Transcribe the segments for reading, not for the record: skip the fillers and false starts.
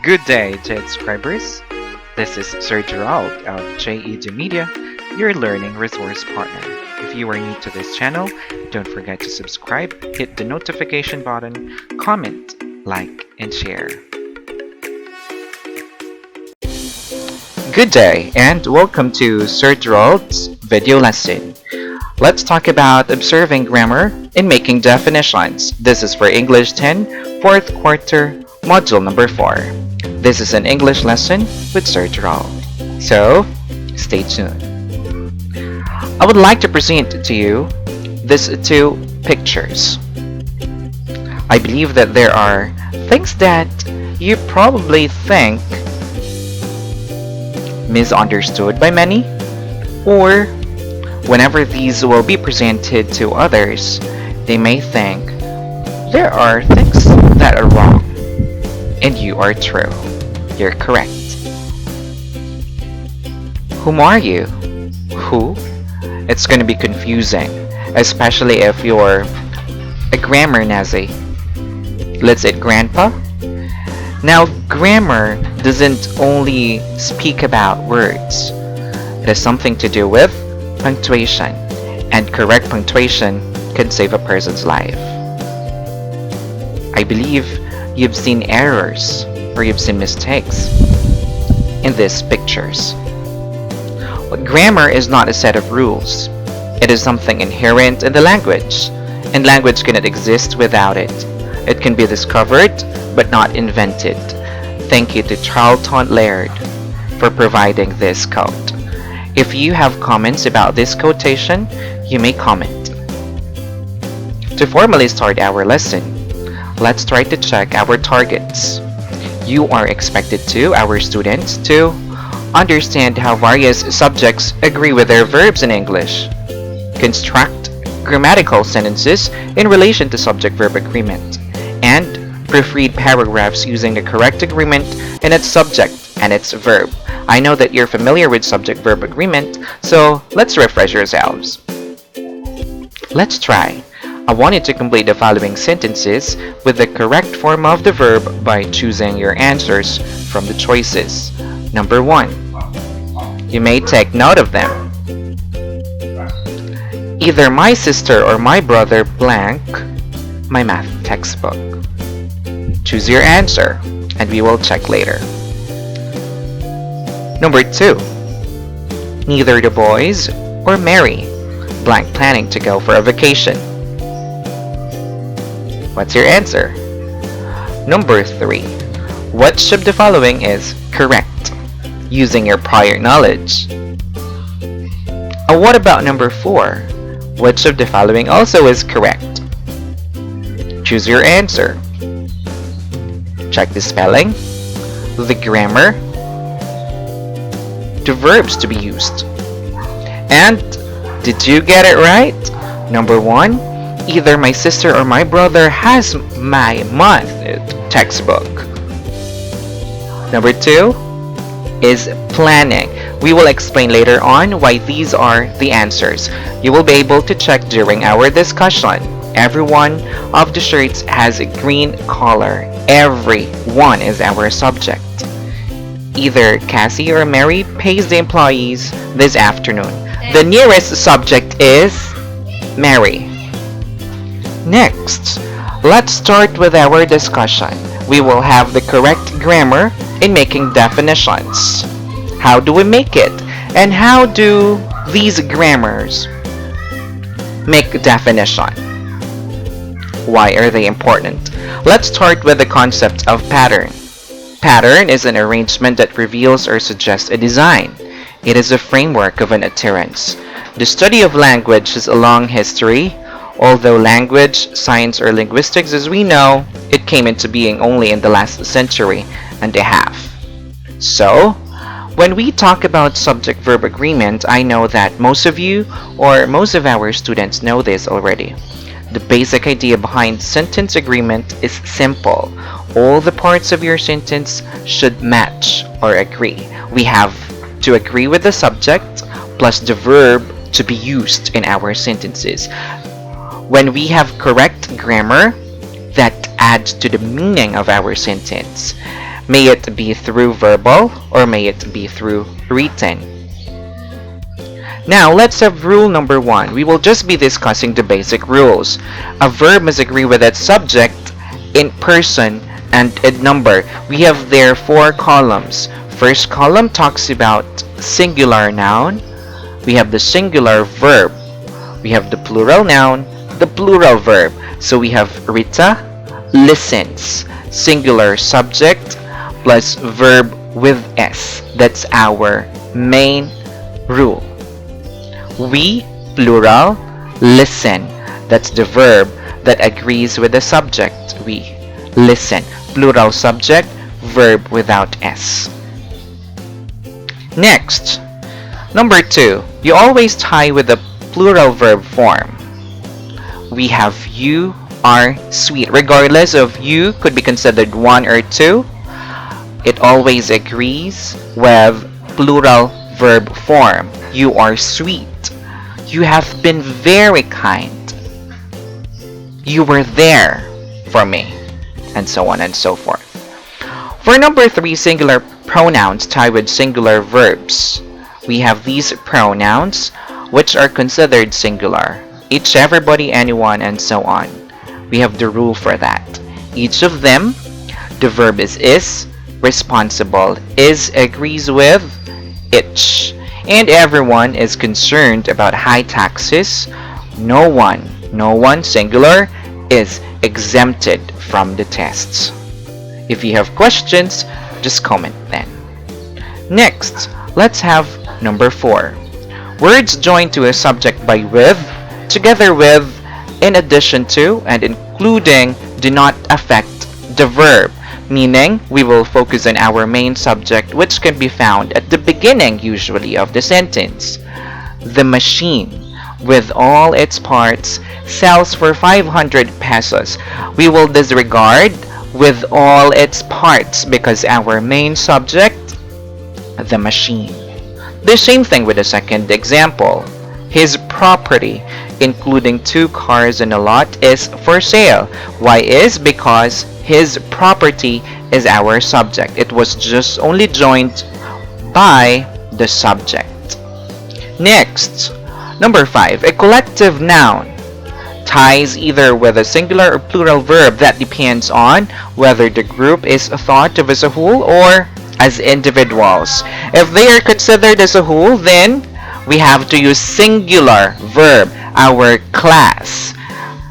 Good day, TED subscribers. This is Sir Gerald of JED Media, your learning resource partner. If you are new to this channel, don't forget to subscribe, hit the notification button, comment, like, and share. Good day, and welcome to Sir Gerald's video lesson. Let's talk about observing grammar and making definitions. This is for English 10, 4th quarter, module number 4. This is an English lesson with Sir Gerald. So, stay tuned. I would like to present to you these two pictures. I believe that there are things that you probably think misunderstood by many, or whenever these will be presented to others, they may think there are things that are wrong, and you are true. You're correct. Whom are you? Who? It's going to be confusing, especially if you're a grammar Nazi. Let's say grandpa. Now, grammar doesn't only speak about words. It has something to do with punctuation, and correct punctuation can save a person's life. I believe you've seen errors or you've seen mistakes in these pictures. But grammar is not a set of rules. It is something inherent in the language, and language cannot exist without it. It can be discovered but not invented. Thank you to Charlton Laird for providing this quote. If you have comments about this quotation, you may comment. To formally start our lesson, let's try to check our targets. You are expected to, our students, to understand how various subjects agree with their verbs in English, construct grammatical sentences in relation to subject-verb agreement, and proofread paragraphs using the correct agreement in its subject and its verb. I know that you're familiar with subject-verb agreement, so let's refresh ourselves. Let's try. I want you to complete the following sentences with the correct form of the verb by choosing your answers from the choices. Number 1. You may take note of them. Either my sister or my brother blank my math textbook. Choose your answer, and we will check later. Number 2. Neither the boys or Mary blank planning to go for a vacation. What's your answer? Number 3. Which of the following is correct using your prior knowledge? What about number 4? Which of the following also is correct? Choose your answer. Check the spelling, the grammar, the verbs to be used. And did you get it right? Number 1. Either my sister or my brother has my math textbook. Number 2 is planning. We will explain later on why these are the answers. You will be able to check during our discussion. Every one of the shirts has a green color. Every one is our subject. Either Cassie or Mary pays the employees this afternoon. The nearest subject is Mary. Next, let's start with our discussion. We will have the correct grammar in making definitions. How do we make it? And how do these grammars make a definition? Why are they important? Let's start with the concept of pattern. Pattern is an arrangement that reveals or suggests a design. It is a framework of an utterance. The study of language has a long history. Although language, science, or linguistics as we know, it came into being only in the last century and a half. So, when we talk about subject-verb agreement, I know that most of you or most of our students know this already. The basic idea behind sentence agreement is simple. All the parts of your sentence should match or agree. We have to agree with the subject plus the verb to be used in our sentences. When we have correct grammar, that adds to the meaning of our sentence. May it be through verbal or may it be through written. Now, let's have rule number 1. We will just be discussing the basic rules. A verb must agree with its subject in person and in number. We have there 4 columns. First column talks about singular noun. We have the singular verb. We have the plural noun, the plural verb. So we have Rita listens. Singular subject plus verb with S. That's our main rule. We, plural, listen. That's the verb that agrees with the subject. We listen. Plural subject, verb without S. Next, number 2. You always tie with the plural verb form. We have you are sweet. Regardless of you could be considered 1 or 2, it always agrees with plural verb form. You are sweet. You have been very kind. You were there for me. And so on and so forth. For number 3, singular pronouns tie with singular verbs. We have these pronouns which are considered singular. Each, everybody, anyone, and so on. We have the rule for that. Each of them, the verb is, responsible, is agrees with, each. And everyone is concerned about high taxes. No one, singular, is exempted from the tests. If you have questions, just comment then. Next, let's have number 4. Words joined to a subject by with, together with, in addition to, and including do not affect the verb. Meaning, we will focus on our main subject, which can be found at the beginning usually of the sentence. The machine, with all its parts, sells for 500 pesos. We will disregard with all its parts because our main subject, the machine. The same thing with the second example. His property, including 2 cars and a lot, is for sale. Why is? Because his property is our subject. It was just only joined by the subject. Next, number 5. A collective noun ties either with a singular or plural verb. That depends on whether the group is thought of as a whole or as individuals. If they are considered as a whole, then we have to use singular verb. Our class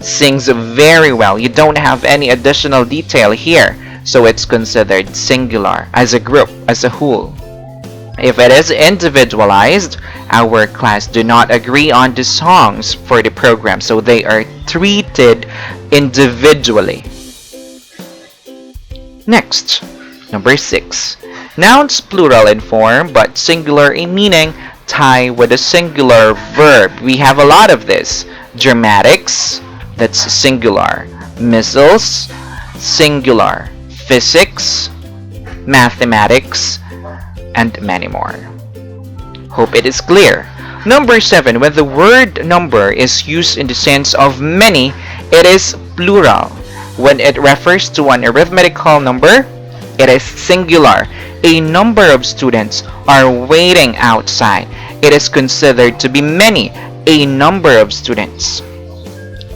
sings very well. You don't have any additional detail here, so it's considered singular as a group, as a whole. If it is individualized, our class do not agree on the songs for the program, so they are treated individually. Next, number 6. Nouns plural in form but singular in meaning tie with a singular verb. We have a lot of this. Dramatics, that's singular. Missiles, singular. Physics, mathematics, and many more. Hope it is clear. Number 7. When the word number is used in the sense of many, it is plural. When it refers to an arithmetical number, it is singular. A number of students are waiting outside. It is considered to be many. A number of students.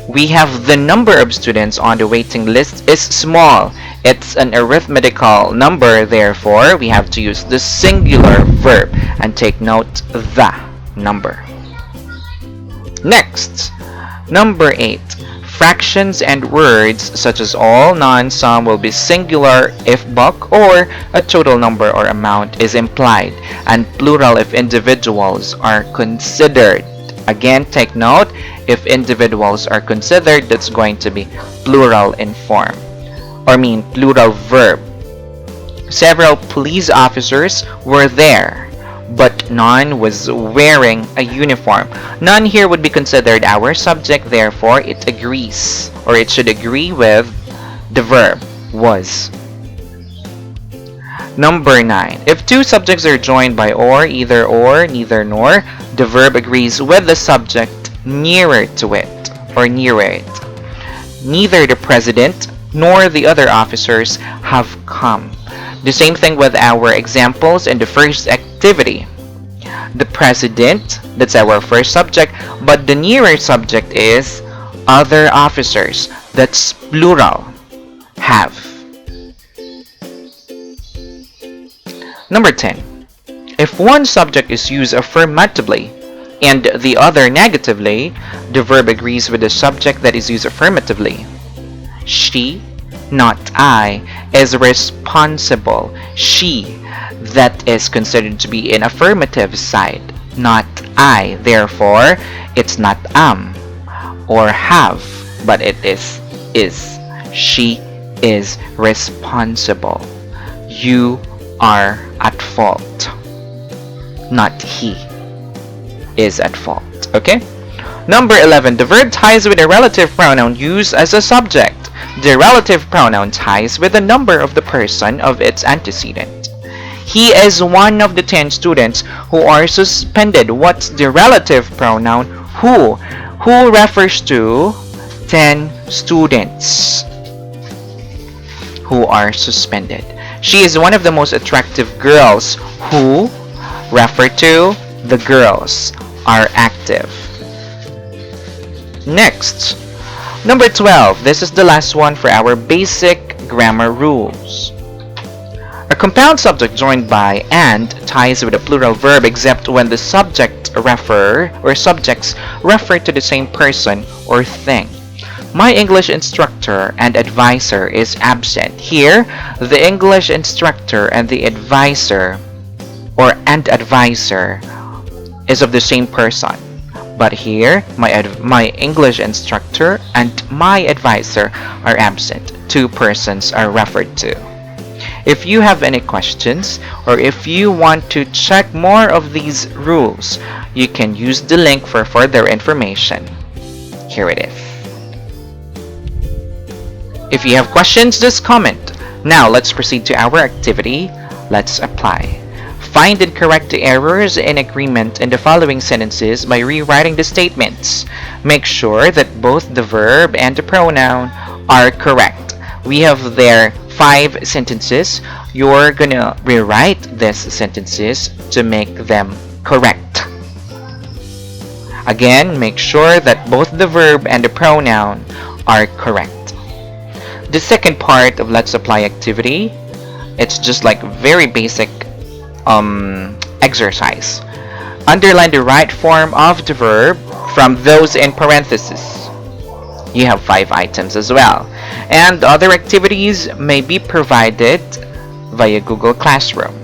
We have the number of students on the waiting list is small. It's an arithmetical number, therefore we have to use the singular verb and take note the number. Next, number 8. Fractions and words such as all, none, some will be singular if bulk or a total number or amount is implied, and plural if individuals are considered. Again, take note, if individuals are considered, that's going to be plural in form, or mean plural verb. Several police officers were there, but none was wearing a uniform. None here would be considered our subject, therefore it agrees, or it should agree with the verb was. Number 9. If 2 subjects are joined by either or, neither nor, the verb agrees with the subject nearer to it, or near it. Neither the president nor the other officers have come. The same thing with our examples in the first activity. The president, that's our first subject, but the nearer subject is other officers, that's plural, have. Number 10. If one subject is used affirmatively and the other negatively, the verb agrees with the subject that is used affirmatively. She, not I, is responsible. She, that is considered to be an affirmative side, not I. Therefore, it's not am or have, but it is. She is responsible. You are at fault. Not he is at fault. Okay? Number 11. The verb ties with a relative pronoun used as a subject. The relative pronoun ties with the number of the person of its antecedent. He is one of the 10 students who are suspended. What's the relative pronoun? Who? Who refers to 10 students who are suspended. She is one of the most attractive girls. Who refer to the girls are active. Next, number 12. This is the last one for our basic grammar rules. A compound subject joined by and ties with a plural verb except when the subjects refer to the same person or thing. My English instructor and advisor is absent. Here, the English instructor and the advisor advisor is of the same person. But here, my English instructor and my advisor are absent. Two persons are referred to. If you have any questions or if you want to check more of these rules, you can use the link for further information. Here it is. If you have questions, just comment. Now let's proceed to our activity. Let's apply. Find and correct the errors in agreement in the following sentences by rewriting the statements. Make sure that both the verb and the pronoun are correct. We have there 5 sentences. You're gonna rewrite these sentences to make them correct. Again, make sure that both the verb and the pronoun are correct. The second part of Let's Apply activity, it's just like very basic exercise. Underline the right form of the verb from those in parentheses. You have 5 items as well. And other activities may be provided via Google Classroom.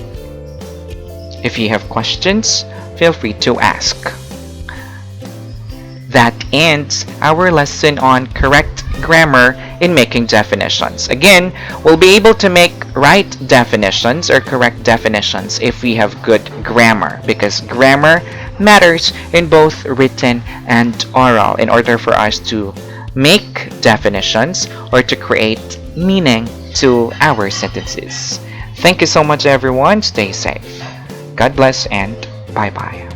If you have questions, feel free to ask. That ends our lesson on correct grammar in making definitions. Again, we'll be able to make right definitions or correct definitions if we have good grammar, because grammar matters in both written and oral in order for us to make definitions or to create meaning to our sentences. Thank you so much, everyone. Stay safe. God bless and bye-bye.